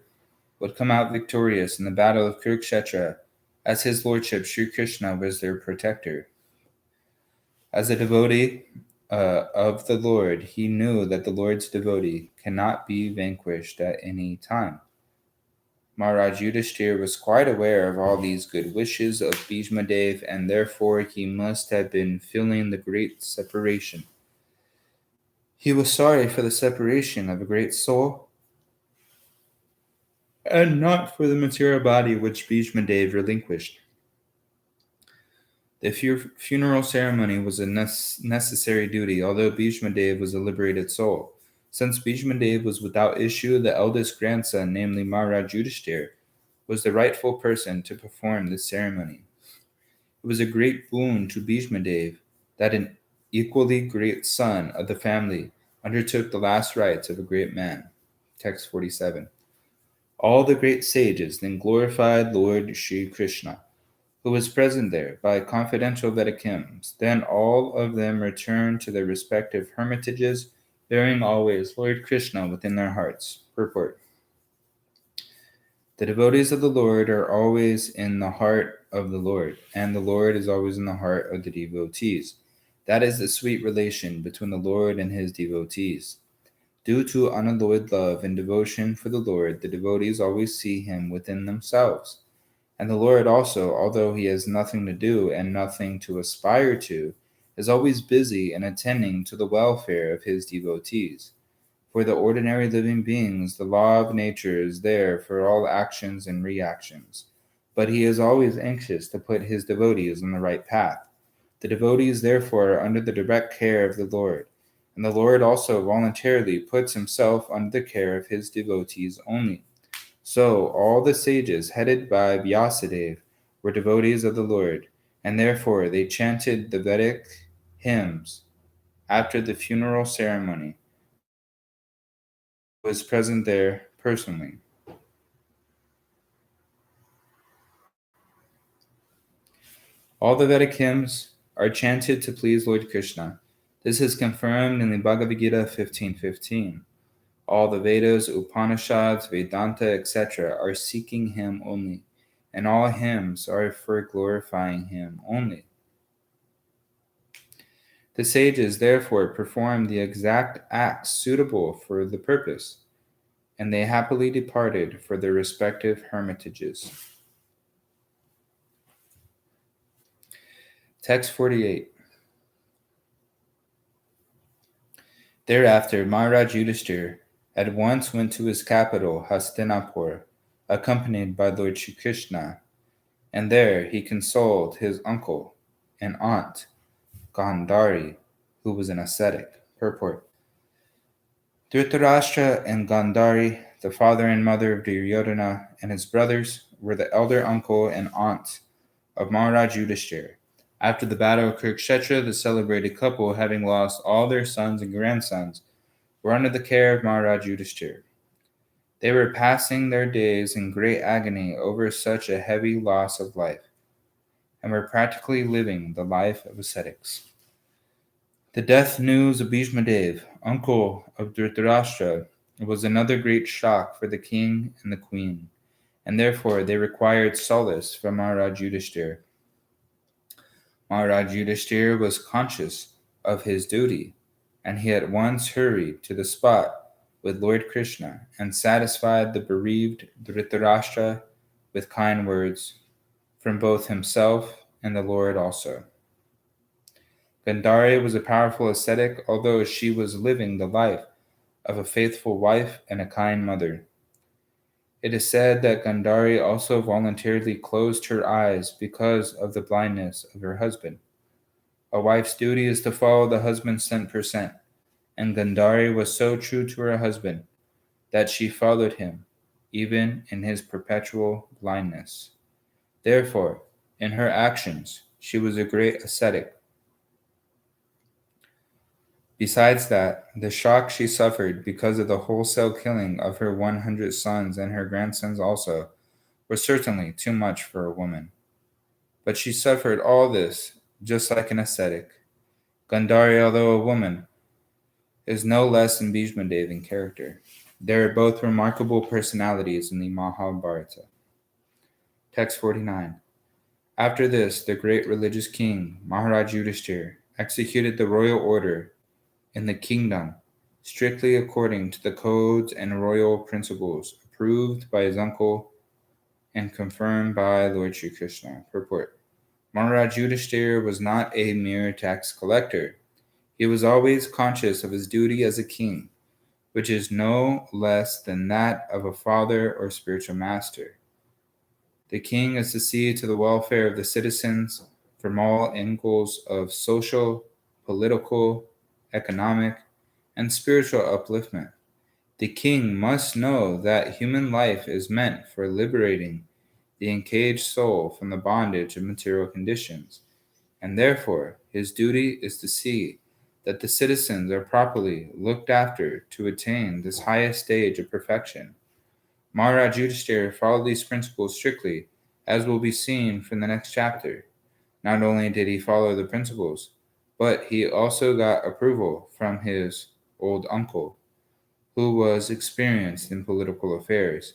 would come out victorious in the battle of Kurukshetra, as his lordship Sri Krishna was their protector. As a devotee of the Lord, he knew that the Lord's devotee cannot be vanquished at any time. Maharaj Yudhishthira was quite aware of all these good wishes of Bhishmadev, and therefore he must have been feeling the great separation. He was sorry for the separation of a great soul and not for the material body which Bhishma Dev relinquished. The funeral ceremony was a necessary duty, although Bhishma Dev was a liberated soul. Since Bhishma Dev was without issue, the eldest grandson, namely Maharaj Yudhishthir, was the rightful person to perform this ceremony. It was a great boon to Bhishma Dev that an equally great son of the family undertook the last rites of a great man. Text 47. All the great sages then glorified Lord Sri Krishna, who was present there, by confidential Vedic hymns. Then all of them returned to their respective hermitages, bearing always Lord Krishna within their hearts. Purport. The devotees of the Lord are always in the heart of the Lord, and the Lord is always in the heart of the devotees. That is the sweet relation between the Lord and his devotees. Due to unalloyed love and devotion for the Lord, the devotees always see him within themselves. And the Lord also, although he has nothing to do and nothing to aspire to, is always busy in attending to the welfare of his devotees. For the ordinary living beings, the law of nature is there for all actions and reactions. But he is always anxious to put his devotees on the right path. The devotees, therefore, are under the direct care of the Lord. And the Lord also voluntarily puts himself under the care of his devotees only. So all the sages, headed by Vyasadeva, were devotees of the Lord, and therefore they chanted the Vedic hymns after the funeral ceremony. Was present there personally. All the Vedic hymns are chanted to please Lord Krishna. This is confirmed in the Bhagavad Gita 15:15. All the Vedas, Upanishads, Vedanta, etc. are seeking him only, and all hymns are for glorifying him only. The sages therefore performed the exact acts suitable for the purpose, and they happily departed for their respective hermitages. Text 48. Thereafter, Maharaj Yudhishthir at once went to his capital, Hastinapur, accompanied by Lord Shri Krishna, and there he consoled his uncle and aunt, Gandhari, who was an ascetic. Purport. Dhritarashtra and Gandhari, the father and mother of Duryodhana, and his brothers, were the elder uncle and aunt of Maharaj Yudhishthir. After the battle of Kurukshetra, the celebrated couple, having lost all their sons and grandsons, were under the care of Maharaj Yudhishthir. They were passing their days in great agony over such a heavy loss of life, and were practically living the life of ascetics. The death news of Bhishma Dev, uncle of Dhritarashtra, was another great shock for the king and the queen, and therefore they required solace from Maharaj Yudhishthir. Maharaj Yudhishthir was conscious of his duty, and he at once hurried to the spot with Lord Krishna and satisfied the bereaved Dhritarashtra with kind words from both himself and the Lord also. Gandhari was a powerful ascetic, although she was living the life of a faithful wife and a kind mother. It is said that Gandhari also voluntarily closed her eyes because of the blindness of her husband. A wife's duty is to follow the husband's 10%, and Gandhari was so true to her husband that she followed him, even in his perpetual blindness. Therefore, in her actions, she was a great ascetic. Besides that, the shock she suffered because of the wholesale killing of her 100 sons and her grandsons also was certainly too much for a woman. But she suffered all this just like an ascetic. Gandhari, although a woman, is no less than Bhishma Dev in character. They are both remarkable personalities in the Mahabharata. Text 49. After this, the great religious king, Maharaj Yudhishthir, executed the royal order in the kingdom, strictly according to the codes and royal principles approved by his uncle and confirmed by Lord Sri Krishna. Purport. Maharaj Yudhishthir was not a mere tax collector. He was always conscious of his duty as a king, which is no less than that of a father or spiritual master. The king is to see to the welfare of the citizens from all angles of social, political, economic, and spiritual upliftment. The king must know that human life is meant for liberating the encaged soul from the bondage of material conditions, and therefore his duty is to see that the citizens are properly looked after to attain this highest stage of perfection. Maharaj Yudhishthira followed these principles strictly, as will be seen from the next chapter. Not only did he follow the principles, but he also got approval from his old uncle, who was experienced in political affairs,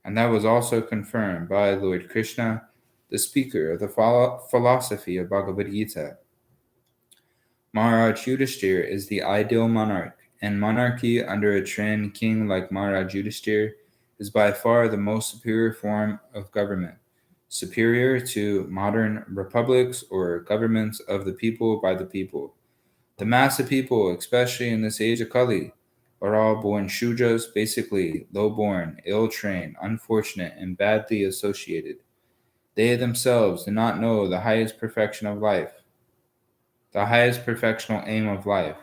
and that was also confirmed by Lord Krishna, the speaker of the philosophy of Bhagavad Gita. Maharaj Yudhishthira is the ideal monarch, and monarchy under a trained king like Maharaj Yudhishthira is by far the most superior form of government, superior to modern republics or governments of the people by the people. The mass of people, especially in this age of Kali, are all born Shudras, basically low-born, ill-trained, unfortunate, and badly associated. They themselves do not know the highest perfection of life, the highest perfectional aim of life.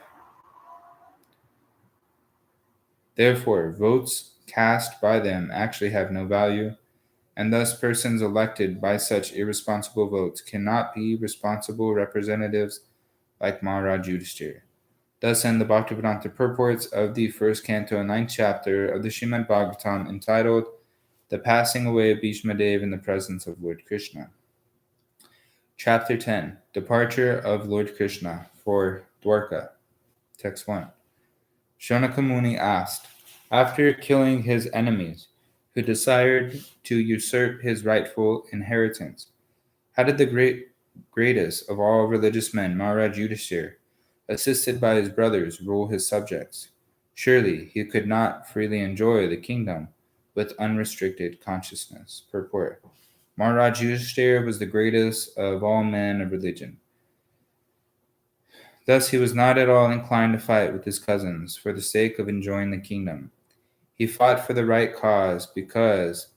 Therefore, votes cast by them actually have no value, and thus persons elected by such irresponsible votes cannot be responsible representatives like Maharaj Yudhishthira. Thus end the Bhaktivedanta purports of the first canto and 9th chapter of the Srimad Bhagavatam, entitled The Passing Away of Bhishma Dev in the Presence of Lord Krishna. Chapter 10, Departure of Lord Krishna for Dwarka. Text 1. Shonaka Muni asked, after killing his enemies, who desired to usurp his rightful inheritance, how did the greatest of all religious men, Maharaj Yudhishthira, assisted by his brothers, rule his subjects? Surely he could not freely enjoy the kingdom with unrestricted consciousness. Purport. Maharaj Yudhishthira was the greatest of all men of religion. Thus he was not at all inclined to fight with his cousins for the sake of enjoying the kingdom. He fought for the right cause because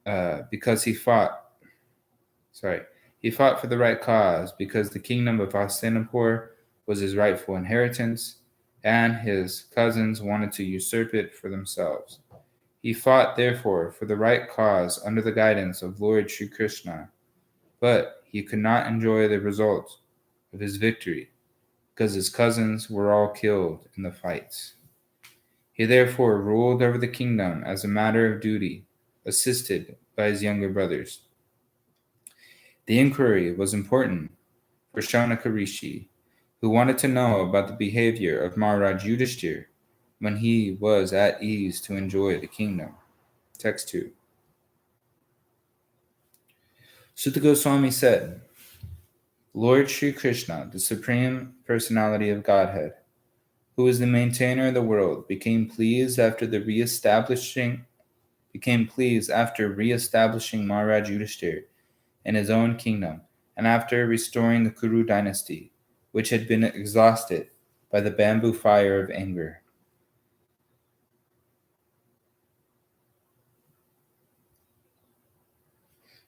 he fought for the right cause because the kingdom of Hastinapur was his rightful inheritance, and his cousins wanted to usurp it for themselves. He fought, therefore, for the right cause under the guidance of Lord Sri Krishna, but he could not enjoy the results of his victory because his cousins were all killed in the fights. He therefore ruled over the kingdom as a matter of duty, assisted by his younger brothers. The inquiry was important for Shaunaka Rishi, who wanted to know about the behavior of Maharaj Yudhishthira when he was at ease to enjoy the kingdom. Text 2. Sutta Goswami said, Lord Sri Krishna, the Supreme Personality of Godhead, who is the maintainer of the world, became pleased after re-establishing Maharaj Yudhishthira in his own kingdom, and after restoring the Kuru dynasty, which had been exhausted by the bamboo fire of anger.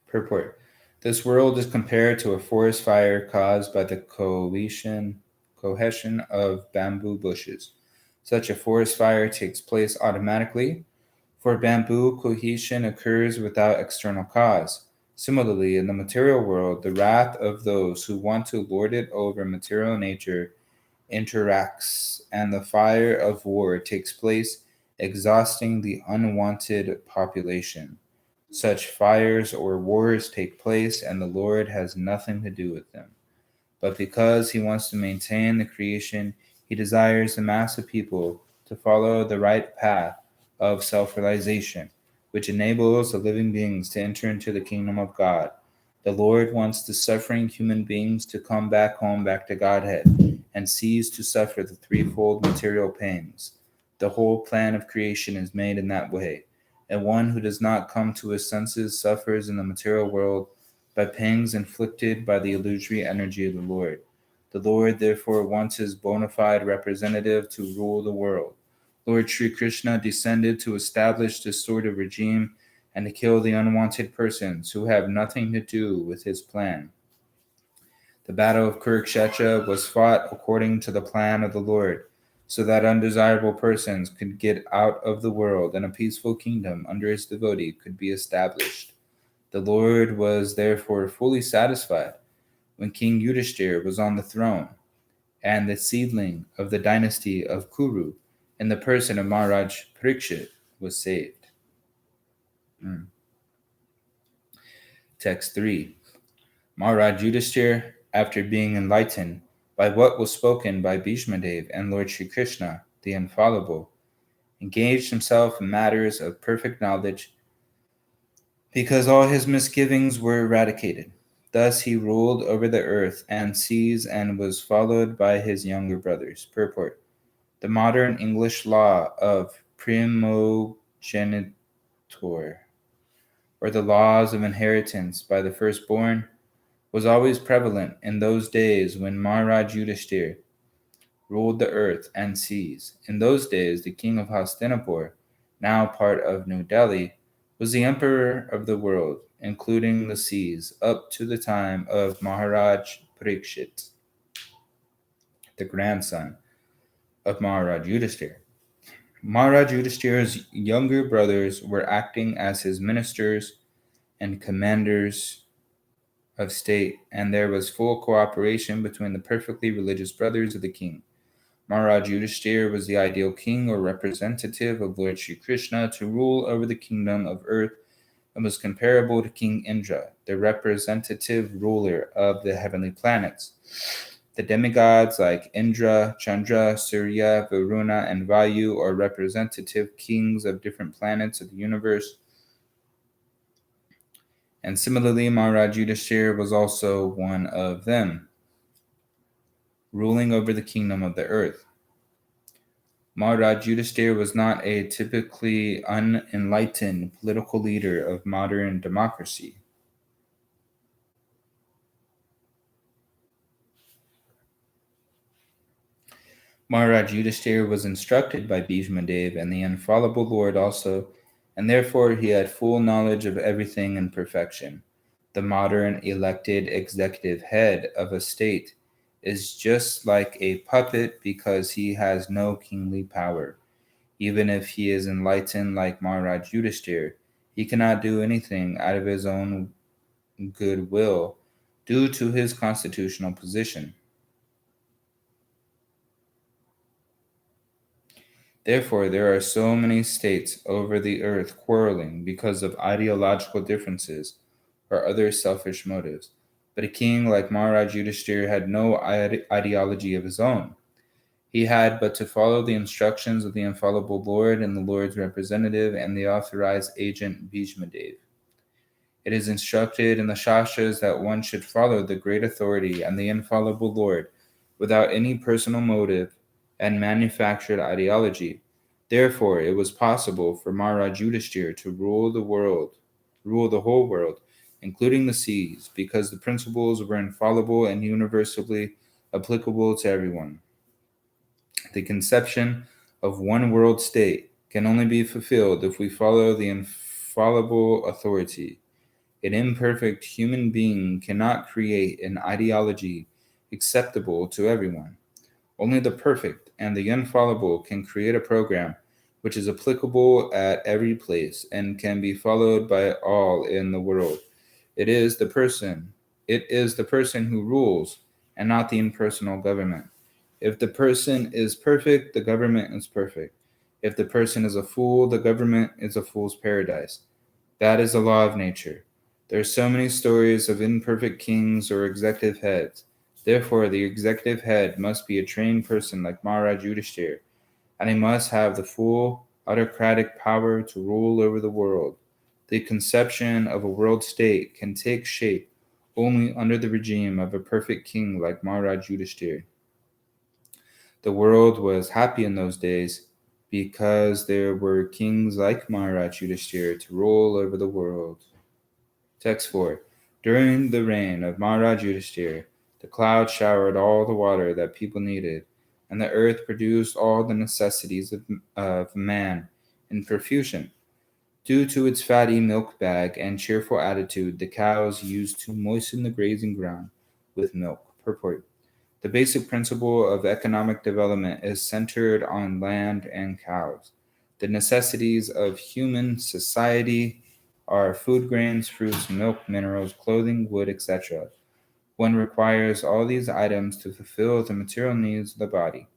Purport. This world is compared to a forest fire caused by the cohesion of bamboo bushes. Such a forest fire takes place automatically, for bamboo cohesion occurs without external cause. Similarly, in the material world, the wrath of those who want to lord it over material nature interacts, and the fire of war takes place, exhausting the unwanted population. Such fires or wars take place, and the Lord has nothing to do with them. But because he wants to maintain the creation, he desires the mass of people to follow the right path of self-realization, which enables the living beings to enter into the kingdom of God. The Lord wants the suffering human beings to come back home, back to Godhead, and cease to suffer the threefold material pangs. The whole plan of creation is made in that way, and one who does not come to his senses suffers in the material world by pangs inflicted by the illusory energy of the Lord. The Lord therefore wants his bona fide representative to rule the world. Lord Sri Krishna descended to establish this sort of regime and to kill the unwanted persons who have nothing to do with his plan. The battle of Kurukshetra was fought according to the plan of the Lord, so that undesirable persons could get out of the world and a peaceful kingdom under his devotee could be established. The Lord was therefore fully satisfied when King Yudhishthir was on the throne, and the seedling of the dynasty of Kuru, in the person of Maharaj Parikshit, was saved. Text 3. Maharaj Yudhishthir, after being enlightened by what was spoken by Bhishmadev and Lord Sri Krishna, the Infallible, engaged himself in matters of perfect knowledge because all his misgivings were eradicated. Thus he ruled over the earth and seas and was followed by his younger brothers. Purport. The modern English law of primogeniture, or the laws of inheritance by the firstborn, was always prevalent in those days when Maharaj Yudhishthir ruled the earth and seas. In those days, the king of Hastinapur, now part of New Delhi, was the emperor of the world, including the seas, up to the time of Maharaj Parikshit, the grandson of Maharaj Yudhishthir. Maharaj Yudhishthir's younger brothers were acting as his ministers and commanders of state, and there was full cooperation between the perfectly religious brothers of the king. Maharaj Yudhishthir was the ideal king or representative of Lord Sri Krishna to rule over the kingdom of earth and was comparable to King Indra, the representative ruler of the heavenly planets. The demigods like Indra, Chandra, Surya, Varuna, and Vayu are representative kings of different planets of the universe. And similarly, Maharaj Yudhishthir was also one of them, ruling over the kingdom of the earth. Maharaj Yudhishthir was not a typically unenlightened political leader of modern democracy. Maharaj Yudhishthir was instructed by Bhishmadev and the infallible Lord also, and therefore he had full knowledge of everything in perfection. The modern elected executive head of a state is just like a puppet because he has no kingly power. Even if he is enlightened like Maharaj Yudhishthir, he cannot do anything out of his own good will due to his constitutional position. Therefore, there are so many states over the earth quarreling because of ideological differences or other selfish motives. But a king like Maharaj Yudhishthir had no ideology of his own. He had but to follow the instructions of the infallible Lord and the Lord's representative and the authorized agent Bhishmadev. It is instructed in the Shastras that one should follow the great authority and the infallible Lord without any personal motive and manufactured ideology. Therefore, it was possible for Maharaj Yudhishthir to rule the whole world, including the seas, because the principles were infallible and universally applicable to everyone. The conception of one world state can only be fulfilled if we follow the infallible authority. An imperfect human being cannot create an ideology acceptable to everyone. Only the perfect and the infallible can create a program which is applicable at every place and can be followed by all in the world. It is the person who rules and not the impersonal government. If the person is perfect, the government is perfect. If the person is a fool, the government is a fool's paradise. That is the law of nature. There are so many stories of imperfect kings or executive heads. Therefore, the executive head must be a trained person like Maharaj Yudhishthir, and he must have the full autocratic power to rule over the world. The conception of a world state can take shape only under the regime of a perfect king like Maharaj Yudhishthir. The world was happy in those days because there were kings like Maharaj Yudhishthir to rule over the world. Text 4. During the reign of Maharaj Yudhishthir, the cloud showered all the water that people needed, and the earth produced all the necessities of man in profusion. Due to its fatty milk bag and cheerful attitude, the cows used to moisten the grazing ground with milk. Purport. The basic principle of economic development is centered on land and cows. The necessities of human society are food grains, fruits, milk, minerals, clothing, wood, etc. One requires all these items to fulfill the material needs of the body.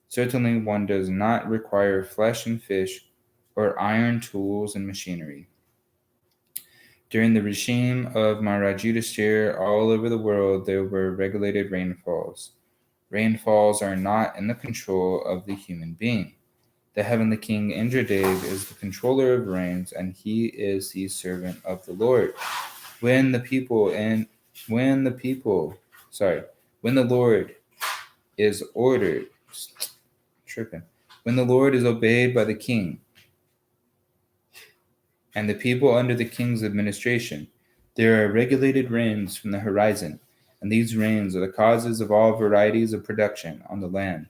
Certainly, one does not require flesh and fish or iron tools and machinery. During the regime of Maharaj Yudhishthira, all over the world there were regulated rainfalls. Rainfalls are not in the control of the human being. The heavenly king Indradev is the controller of rains, and he is the servant of the Lord. When the people in when the people sorry, when the Lord is ordered tripping. When the Lord is obeyed by the king and the people under the king's administration, there are regulated rains from the horizon, and these rains are the causes of all varieties of production on the land.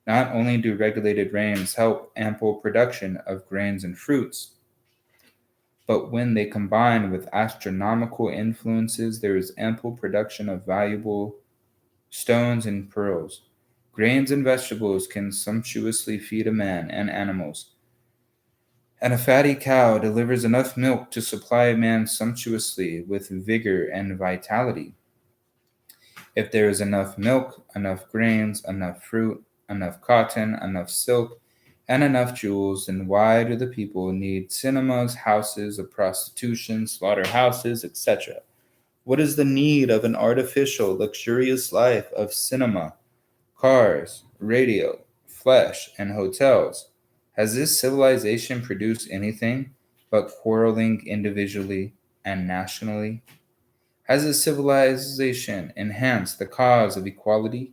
Not only do regulated rains help ample production of grains and fruits, but when they combine with astronomical influences, there is ample production of valuable stones and pearls. Grains and vegetables can sumptuously feed a man and animals, and a fatty cow delivers enough milk to supply a man sumptuously with vigor and vitality. If there is enough milk, enough grains, enough fruit, enough cotton, enough silk, and enough jewels, then why do the people need cinemas, houses of prostitution, slaughterhouses, etc.? What is the need of an artificial, luxurious life of cinema, cars, radio, flesh, and hotels? Has this civilization produced anything but quarreling individually and nationally? Has this civilization enhanced the cause of equality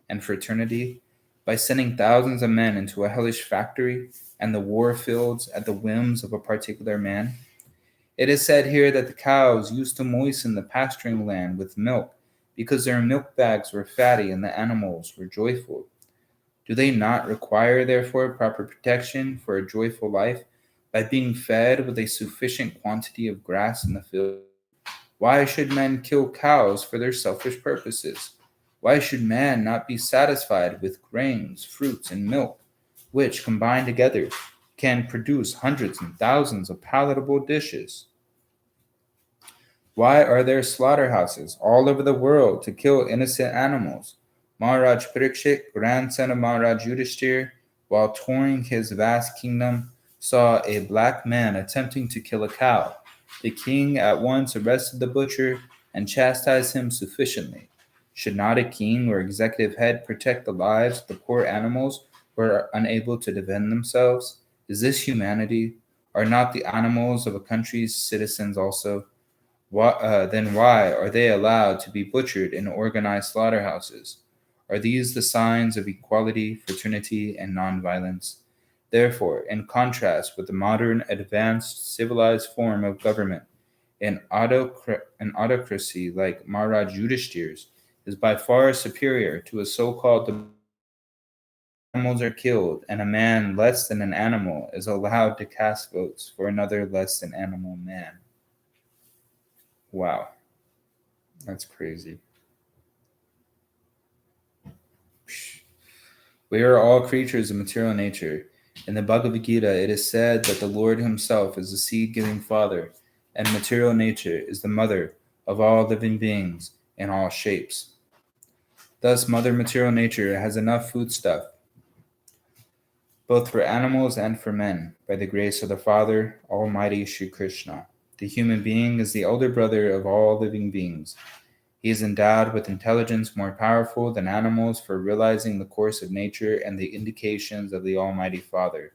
and fraternity by sending thousands of men into a hellish factory and the war fields at the whims of a particular man? It is said here that the cows used to moisten the pasturing land with milk because their milk bags were fatty and the animals were joyful. Do they not require, therefore, proper protection for a joyful life by being fed with a sufficient quantity of grass in the field? Why should men kill cows for their selfish purposes? Why should man not be satisfied with grains, fruits, and milk, which, combined together, can produce hundreds and thousands of palatable dishes? Why are there slaughterhouses all over the world to kill innocent animals? Maharaj Parikshit, grandson of Maharaj Yudhishthir, while touring his vast kingdom, saw a black man attempting to kill a cow. The king at once arrested the butcher and chastised him sufficiently. Should not a king or executive head protect the lives of the poor animals who are unable to defend themselves? Is this humanity? Are not the animals of a country's citizens also? Then why are they allowed to be butchered in organized slaughterhouses? Are these the signs of equality, fraternity, and nonviolence? Therefore, in contrast with the modern, advanced, civilized form of government, an autocracy like Maharaj Yudhishthir's is by far superior to a so-called animals are killed, and a man less than an animal is allowed to cast votes for another less than animal man. Wow, that's crazy. We are all creatures of material nature. In the Bhagavad Gita, it is said that the Lord Himself is the seed giving Father, and material nature is the mother of all living beings in all shapes. Thus, Mother Material Nature has enough foodstuff, both for animals and for men, by the grace of the Father, Almighty Sri Krishna. The human being is the elder brother of all living beings. He is endowed with intelligence more powerful than animals for realizing the course of nature and the indications of the Almighty Father.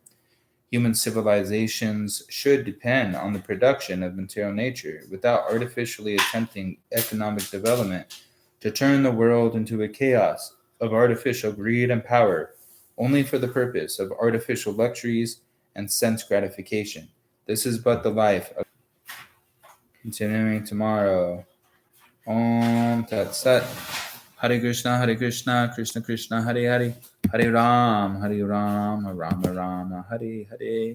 Human civilizations should depend on the production of material nature without artificially attempting economic development to turn the world into a chaos of artificial greed and power only for the purpose of artificial luxuries and sense gratification. This is but the life of continuing tomorrow. Om Tat Sat. Hare Krishna, Krishna Krishna, Hare Hare, Hare Ram, Rama Rama, Hare Hare.